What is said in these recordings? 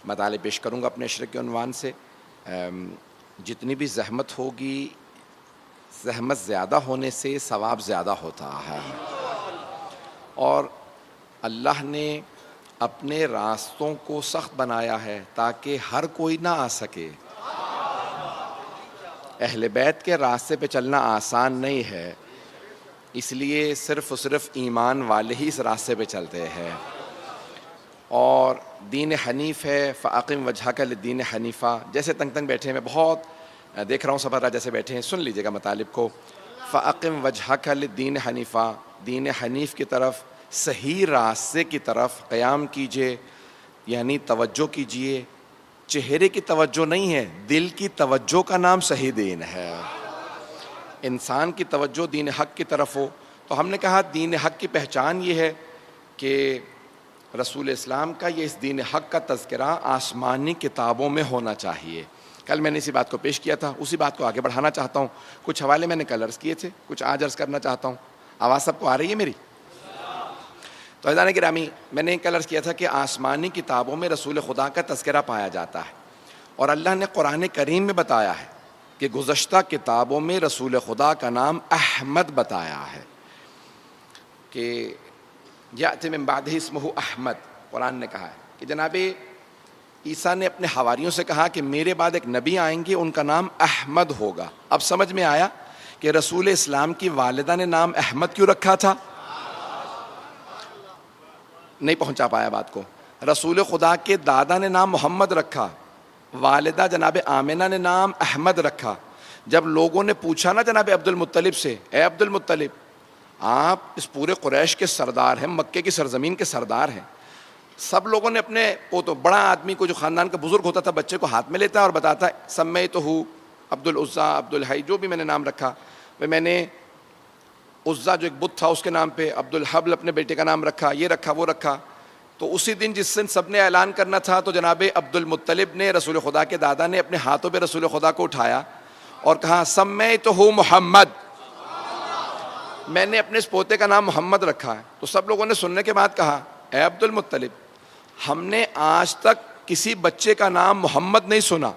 مطالب پیش کروں گا اپنے اشرے کے عنوان سے. جتنی بھی زحمت ہوگی، زحمت زیادہ ہونے سے ثواب زیادہ ہوتا ہے، اور اللہ نے اپنے راستوں کو سخت بنایا ہے تاکہ ہر کوئی نہ آ سکے. اہل بیت کے راستے پہ چلنا آسان نہیں ہے، اس لیے صرف ایمان والے ہی اس راستے پہ چلتے ہیں. اور دین حنیف ہے، فاقم وجہک للدین حنیفہ. جیسے تنگ بیٹھے ہیں، میں بہت دیکھ رہا ہوں سب جیسے بیٹھے ہیں، سن لیجیے گا مطالب کو. فاقم وجہک للدین حنیفہ، دین حنیف کی طرف، صحیح راستے کی طرف قیام کیجیے، یعنی توجہ کیجیے. چہرے کی توجہ نہیں ہے، دل کی توجہ کا نام صحیح دین ہے. انسان کی توجہ دین حق کی طرف ہو. تو ہم نے کہا دین حق کی پہچان یہ ہے کہ رسول اسلام کا یہ اس دین حق کا تذکرہ آسمانی کتابوں میں ہونا چاہیے. کل میں نے اسی بات کو پیش کیا تھا، اسی بات کو آگے بڑھانا چاہتا ہوں. کچھ حوالے میں نے کل عرض کیے تھے، کچھ آج عرض کرنا چاہتا ہوں. آواز سب کو آ رہی ہے میری؟ تو عزیزان گرامی، میں نے کل عرض کیا تھا کہ آسمانی کتابوں میں رسول خدا کا تذکرہ پایا جاتا ہے، اور اللہ نے قرآن کریم میں بتایا ہے کہ گزشتہ کتابوں میں رسول خدا کا نام احمد بتایا ہے، کہ یأتی من بعدہ اسمہ احمد. قرآن نے کہا ہے کہ جناب عیسیٰ نے اپنے حواریوں سے کہا کہ میرے بعد ایک نبی آئیں گے، ان کا نام احمد ہوگا. اب سمجھ میں آیا کہ رسول اسلام کی والدہ نے نام احمد کیوں رکھا تھا؟ نہیں پہنچا پایا بات کو. رسول خدا کے دادا نے نام محمد رکھا، والدہ جناب آمنہ نے نام احمد رکھا. جب لوگوں نے پوچھا نا جناب عبد المطلب سے، اے عبد المطلب، آپ اس پورے قریش کے سردار ہیں، مکے کی سرزمین کے سردار ہیں. سب لوگوں نے اپنے پوتوں، بڑا آدمی کو جو خاندان کا بزرگ ہوتا تھا، بچے کو ہاتھ میں لیتا اور بتاتا سمیتہ عبد العزیٰ عبد الحی، جو بھی میں نے نام رکھا. میں نے عزیٰ جو ایک بت تھا اس کے نام پہ، عبد الحبل اپنے بیٹے کا نام رکھا، یہ رکھا وہ رکھا. تو اسی دن جس دن سب نے اعلان کرنا تھا، تو جناب عبد المطلب نے، رسول خدا کے دادا نے، اپنے ہاتھوں پہ رسول خدا کو اٹھایا اور کہا سمیتہ محمد، میں نے اپنے اس پوتے کا نام محمد رکھا ہے. تو سب لوگوں نے سننے کے بعد کہا اے عبد المطلب، ہم نے آج تک کسی بچے کا نام محمد نہیں سنا،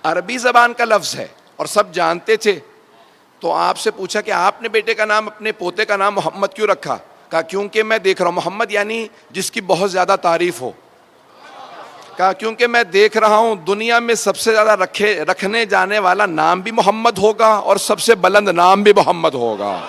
عربی زبان کا لفظ ہے اور سب جانتے تھے. تو آپ سے پوچھا کہ آپ نے بیٹے کا نام، اپنے پوتے کا نام محمد کیوں رکھا؟ کہا کیونکہ میں دیکھ رہا ہوں، محمد یعنی جس کی بہت زیادہ تعریف ہو. کہا کیونکہ میں دیکھ رہا ہوں دنیا میں سب سے زیادہ رکھنے جانے والا نام بھی محمد ہوگا اور سب سے بلند نام بھی محمد ہوگا.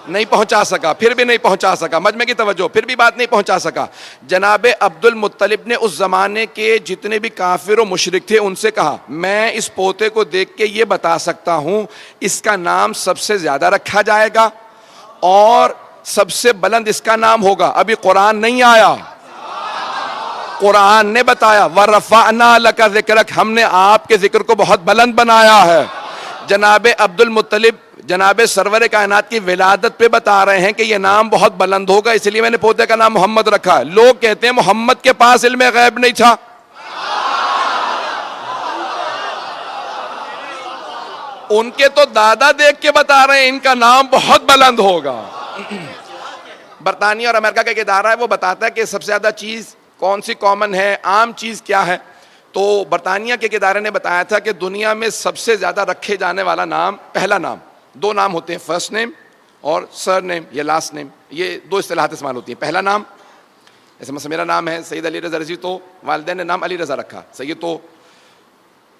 نہیں پہنچا سکا، پھر بھی نہیں پہنچا سکا. مجمع کی توجہ، پھر بھی بات نہیں پہنچا سکا. جناب عبد المطلب نے اس زمانے کے جتنے بھی کافر و مشرک تھے ان سے کہا میں اس پوتے کو دیکھ کے یہ بتا سکتا ہوں اس کا نام سب سے زیادہ رکھا جائے گا اور سب سے بلند اس کا نام ہوگا. ابھی قرآن نہیں آیا، قرآن نے بتایا وَرَفَعْنَا لَكَ ذِكْرَكَ، ہم نے آپ کے ذکر کو بہت بلند بنایا ہے. جناب عبد المطلب جناب سرور کائنات کی ولادت پہ بتا رہے ہیں کہ یہ نام بہت بلند ہوگا، اس لیے میں نے پوتے کا نام محمد رکھا ہے. لوگ کہتے ہیں محمد کے پاس علم غیب نہیں تھا. ان کے تو دادا دیکھ کے بتا رہے ہیں ان کا نام بہت بلند ہوگا. برطانیہ اور امریکہ کا ایک ادارہ ہے، وہ بتاتا ہے کہ سب سے زیادہ چیز کون سی کامن ہے، عام چیز کیا ہے. تو برطانیہ کے ایک ادارے نے بتایا تھا کہ دنیا میں سب سے زیادہ رکھے جانے والا نام، پہلا نام، دو نام ہوتے ہیں، فرسٹ نیم اور سر نیم یا لاسٹ نیم، یہ دو اصطلاحات استعمال ہوتی ہیں. پہلا نام، جیسے مثلا میرا نام ہے سید علی رضا رضوی، تو والدین نے نام علی رضا رکھا، سید. تو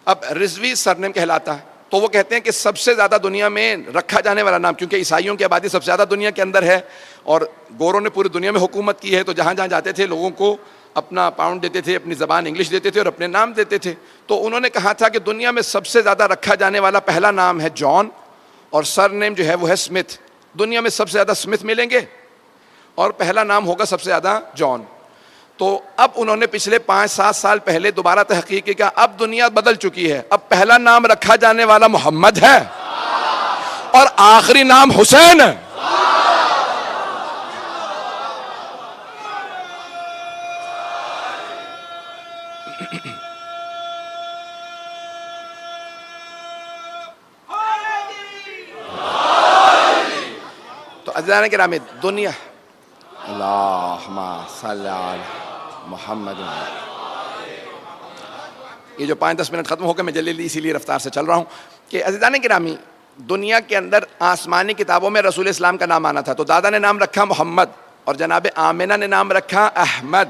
اب رضوی سر نیم کہلاتا ہے. تو وہ کہتے ہیں کہ سب سے زیادہ دنیا میں رکھا جانے والا نام، کیونکہ عیسائیوں کی آبادی سب سے زیادہ دنیا کے اندر ہے اور گوروں نے پوری دنیا میں حکومت کی ہے، تو جہاں جہاں جاتے تھے لوگوں کو اپنا پاؤنڈ دیتے تھے، اپنی زبان انگلش دیتے تھے اور اپنے نام دیتے تھے. تو انہوں نے کہا تھا کہ دنیا میں سب سے زیادہ رکھا جانے والا پہلا نام ہے جان اور سر نیم جو ہے وہ ہے اسمتھ. دنیا میں سب سے زیادہ اسمتھ ملیں گے اور پہلا نام ہوگا سب سے زیادہ جان. تو اب انہوں نے پچھلے 5-7 سال پہلے دوبارہ تحقیق کی کہ اب دنیا بدل چکی ہے، اب پہلا نام رکھا جانے والا محمد ہے اور آخری نام حسین ہے. تو عزیزان گرامی، دنیا اللہم صلی علی محمد یہ جو 5-10 منٹ ختم ہو گئے میں جلدی اسی لیے رفتار سے چل رہا ہوں کہ عزیزان گرامی دنیا کے اندر آسمانی کتابوں میں رسول اسلام کا نام آنا تھا تو دادا نے نام رکھا محمد اور جناب آمنہ نے نام رکھا احمد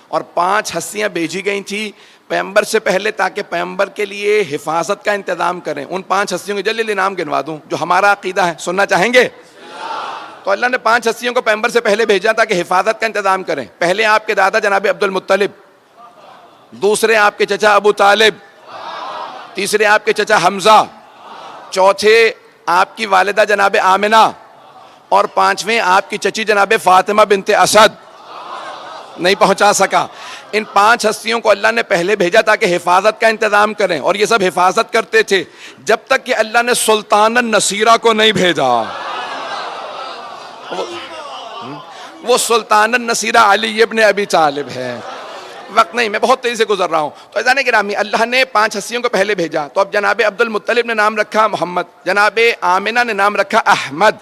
اور 5 ہستیاں بھیجی گئی تھیں پیغمبر سے پہلے تاکہ پیغمبر کے لیے حفاظت کا انتظام کریں. ان 5 ہستیوں کے جلدی نام گنوا دوں جو ہمارا عقیدہ ہے, سننا چاہیں گے؟ تو اللہ نے 5 ہستیوں کو پیغمبر سے پہلے بھیجا تاکہ حفاظت کا انتظام کریں. پہلے آپ کے دادا جناب عبد المطلب, دوسرے آپ کے چچا ابو طالب, تیسرے آپ کے چچا حمزہ, چوتھے آپ کی والدہ جناب آمنہ اور 5ویں آپ کی چچی جناب فاطمہ بنت اسد. نہیں پہنچا سکا. ان 5 ہستیوں کو اللہ نے پہلے بھیجا تاکہ حفاظت کا انتظام کریں اور یہ سب حفاظت کرتے تھے جب تک کہ اللہ نے سلطان النصیرہ کو نہیں بھیجا. وہ سلطان النصیرہ علی ابن ابی طالب ہے. وقت نہیں, میں بہت تیزی سے گزر رہا ہوں. تو عزیزان گرامی اللہ نے 5 ہستیوں کو پہلے بھیجا تو اب جناب عبد المطلب نے نام رکھا محمد, جناب آمنہ نے نام رکھا احمد.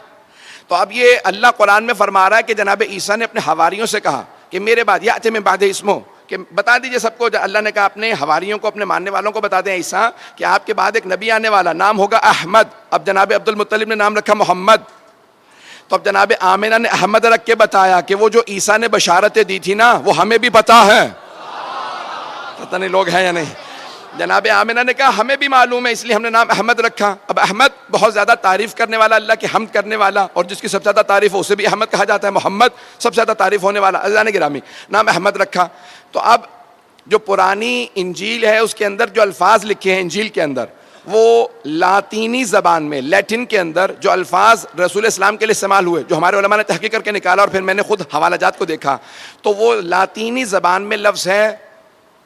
تو اب یہ اللہ قرآن میں فرما رہا ہے کہ جناب عیسیٰ نے اپنے حواریوں سے کہا کہ میرے بعد یاتی من بعد اسمہ, کہ بتا دیجئے سب کو. اللہ نے کہا اپنے حواریوں کو, اپنے ماننے والوں کو بتا دیں عیسیٰ کہ آپ کے بعد ایک نبی آنے والا, نام ہوگا احمد. اب جناب عبد المطلب نے نام رکھا محمد. تو اب جناب آمنہ نے احمد رکھ کے بتایا کہ وہ جو عیسیٰ نے بشارتیں دی تھی نا وہ ہمیں بھی پتا ہے. پتہ نہیں لوگ ہیں یا نہیں. جناب آمنہ نے کہا ہمیں بھی معلوم ہے, اس لیے ہم نے نام احمد رکھا. اب احمد بہت زیادہ تعریف کرنے والا, اللہ کی حمد کرنے والا, اور جس کی سب سے زیادہ تعریف ہو اسے بھی احمد کہا جاتا ہے. محمد سب سے زیادہ تعریف ہونے والا. عزیزان گرامی نام احمد رکھا. تو اب جو پرانی انجیل ہے اس کے اندر جو الفاظ لکھے ہیں انجیل کے اندر وہ لاطینی زبان میں, لیٹن کے اندر جو الفاظ رسول اسلام کے لیے استعمال ہوئے, جو ہمارے علماء نے تحقیق کر کے نکالا اور پھر میں نے خود حوالہ جات کو دیکھا, تو وہ لاطینی زبان میں لفظ ہے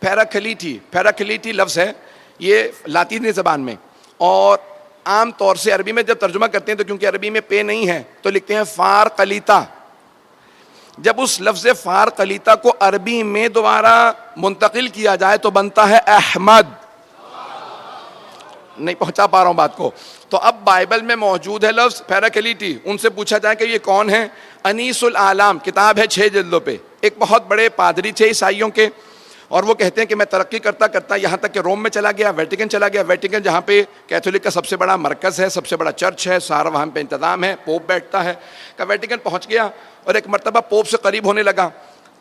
پیراکلیٹی. پیراکلیٹی لفظ ہے یہ لاطینی زبان میں, اور عام طور سے عربی میں جب ترجمہ کرتے ہیں تو کیونکہ عربی میں پے نہیں ہے تو لکھتے ہیں فار قلیتا. جب اس لفظ فار قلیتا کو عربی میں دوبارہ منتقل کیا جائے تو بنتا ہے احمد. نہیں پہنچا پا رہا ہوں بات کو. تو اب بائبل میں موجود ہے لفظ پیراکلیٹی. ان سے پوچھا جائے کہ یہ کون ہے؟ انیس العالم کتاب ہے 6 جلدوں پہ, ایک بہت بڑے پادری تھے عیسائیوں کے, اور وہ کہتے ہیں کہ میں ترقی کرتا کرتا یہاں تک کہ روم میں چلا گیا, ویٹیکن چلا گیا. ویٹیکن جہاں پہ کیتھولک کا سب سے بڑا مرکز ہے, سب سے بڑا چرچ ہے, سارا وہاں پہ انتظام ہے, پوپ بیٹھتا ہے. کہ ویٹیکن پہنچ گیا اور ایک مرتبہ پوپ سے قریب ہونے لگا.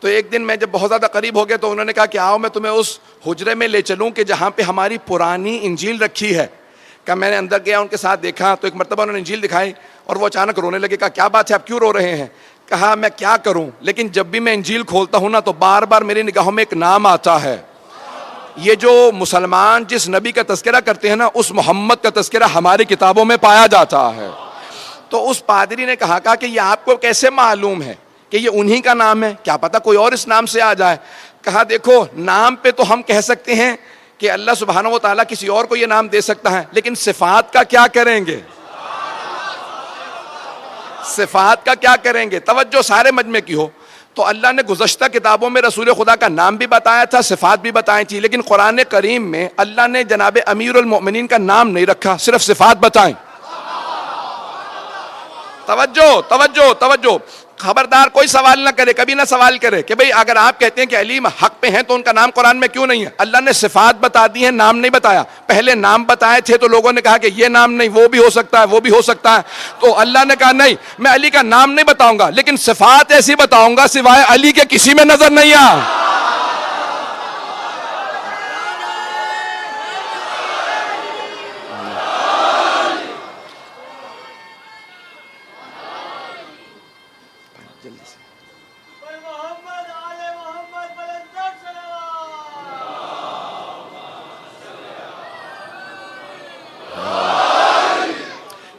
تو ایک دن میں جب بہت زیادہ قریب ہو گیا تو انہوں نے کہا کہ آؤ میں تمہیں اس حجرے میں لے چلوں کہ جہاں پہ ہماری پرانی انجیل رکھی ہے. کہ میں نے اندر گیا, ان کے ساتھ دیکھا تو ایک مرتبہ انہوں نے انجیل دکھائی اور وہ اچانک رونے لگے. کہا کیا بات ہے, آپ کیوں رو رہے ہیں؟ کہا میں کیا کروں, لیکن جب بھی میں انجیل کھولتا ہوں نا تو بار بار میری نگاہوں میں ایک نام آتا ہے. یہ جو مسلمان جس نبی کا تذکرہ کرتے ہیں نا اس محمد کا تذکرہ ہماری کتابوں میں پایا جاتا ہے. تو اس پادری نے کہا کہ یہ آپ کو کیسے معلوم ہے کہ یہ انہی کا نام ہے, کیا پتہ کوئی اور اس نام سے آ جائے. کہا دیکھو نام پہ تو ہم کہہ سکتے ہیں کہ اللہ سبحانہ و تعالیٰ کسی اور کو یہ نام دے سکتا ہے, لیکن صفات کا کیا کریں گے؟ صفات کا کیا کریں گے؟ توجہ سارے مجمع کی ہو. تو اللہ نے گزشتہ کتابوں میں رسول خدا کا نام بھی بتایا تھا, صفات بھی بتائی تھی, لیکن قرآن کریم میں اللہ نے جناب امیر المؤمنین کا نام نہیں رکھا, صرف صفات بتائیں. توجہ توجہ توجہ. خبردار کوئی سوال نہ کرے, کبھی نہ سوال کرے کہ بھئی اگر آپ کہتے ہیں کہ علی حق پہ ہیں تو ان کا نام قرآن میں کیوں نہیں ہے. اللہ نے صفات بتا دی ہیں, نام نہیں بتایا. پہلے نام بتائے تھے تو لوگوں نے کہا کہ یہ نام نہیں, وہ بھی ہو سکتا ہے, وہ بھی ہو سکتا ہے. تو اللہ نے کہا نہیں, میں علی کا نام نہیں بتاؤں گا, لیکن صفات ایسی بتاؤں گا سوائے علی کے کسی میں نظر نہیں آ.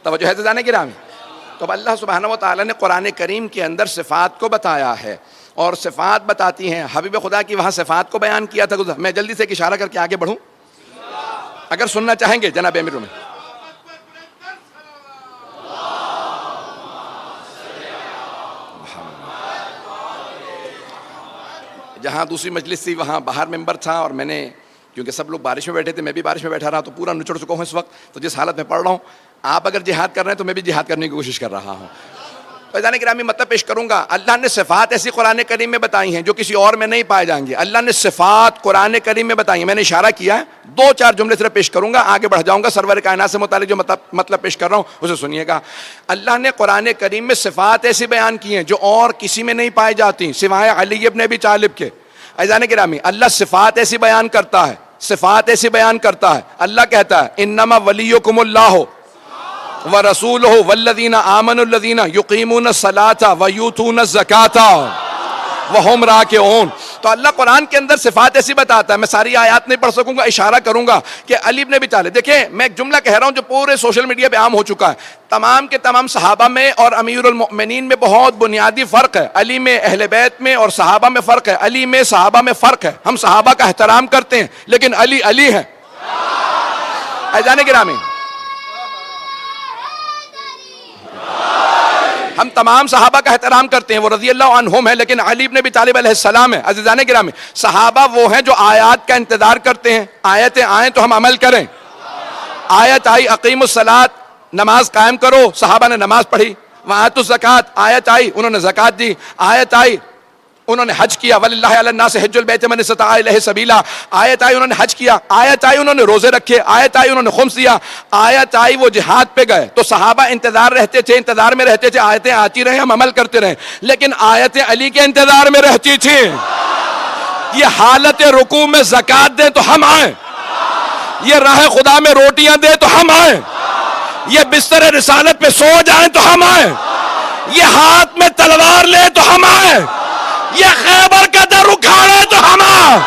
توجہ ہے عزیزان گرامی. تو اب اللہ سبحانہ و تعالیٰ نے قرآن کریم کے اندر صفات کو بتایا ہے, اور صفات بتاتی ہیں. حبیب خدا کی وہاں صفات کو بیان کیا تھا. میں جلدی سے ایک اشارہ کر کے آگے بڑھوں اگر سننا چاہیں گے جناب امیر میں. جہاں دوسری مجلس تھی وہاں باہر ممبر تھا, اور میں نے کیونکہ سب لوگ بارش میں بیٹھے تھے, میں بھی بارش میں بیٹھا رہا, تو پورا نچڑ چکا ہوں اس وقت. تو جس حالت میں پڑھ رہا ہوں, آپ اگر جہاد کر رہے ہیں تو میں بھی جہاد کرنے کی کوشش کر رہا ہوں. فیضان گرامی مطلب پیش کروں گا، اللہ نے صفات ایسی قرآن کریم میں بتائی ہیں جو کسی اور میں نہیں پائے جائیں گے. اللہ نے صفات قرآن کریم میں بتائی ہیں. میں نے اشارہ کیا ہے، 2-4 جملے صرف پیش کروں گا، آگے بڑھ جاؤں گا. سرور کائنات سے متعلق جو مطلب پیش کر رہا ہوں اسے سنیے گا. اللہ نے قرآن کریم میں صفات ایسی بیان کی ہیں جو اور کسی میں نہیں پائی جاتی سوائے علی ابن ابی طالب کے. فیضان گرامی اللہ صفات ایسی بیان کرتا ہے، صفات ایسی بیان کرتا ہے. اللہ کہتا ہے انما ولیکم اللہ ورسولہ والذین آمنوا الذین یقیمون الصلاۃ ویؤتون الزکاۃ وہم راکعون. تو اللہ قرآن کے اندر صفات ایسی بتاتا ہے. میں ساری آیات نہیں پڑھ سکوں گا، اشارہ کروں گا کہ علی ابن ابی طالب، دیکھیں میں ایک جملہ کہہ رہا ہوں جو پورے سوشل میڈیا پہ عام ہو چکا ہے. تمام کے تمام صحابہ میں اور امیر المؤمنین میں بہت بنیادی فرق ہے. علی میں، اہل بیت میں اور صحابہ میں فرق ہے. علی میں، صحابہ میں فرق ہے. ہم صحابہ کا احترام کرتے ہیں لیکن علی علی ہے. عزیزان گرامی، ہم تمام صحابہ کا احترام کرتے ہیں، وہ رضی اللہ عنہم ہے، لیکن علی ابن ابی طالب علیہ السلام ہے. عزیزان گرامی، صحابہ وہ ہیں جو آیات کا انتظار کرتے ہیں، آیتیں آئیں تو ہم عمل کریں. آیت آئی اقیم الصلاۃ، نماز قائم کرو، صحابہ نے نماز پڑھی. وآتوا الزکاۃ، آیت آئی انہوں نے زکات دی. آیت آئی انہوں نے حج کیا، وَلِلَّهِ عَلَى النَّاسِ حِجُّ الْبَيْتِ مَنِ اسْتَطَاعَ إِلَيْهِ سَبِيلًا. آیت آئی انہوں نے حج کیا. آیت آئی انہوں نے روزے رکھے. آیت آئی انہوں نے خمس دیا. آیت آئی وہ جہاد پہ گئے. تو صحابہ انتظار انتظار میں رہتے تھے، آیتیں آتی رہیں ہم عمل کرتے رہیں. لیکن آیتیں علی کے انتظار میں رہتی تھیں. یہ حالت رکوع میں زکات دیں تو ہم آئیں، یہ راہ خدا میں روٹیاں دیں تو ہم آئیں، یہ بستر رسالت پہ سو جائیں تو ہم آئیں، یہ ہاتھ میں تلوار لیں تو ہم آئیں، یہ خیبر کا در اکھاڑے تو ہم آئیں.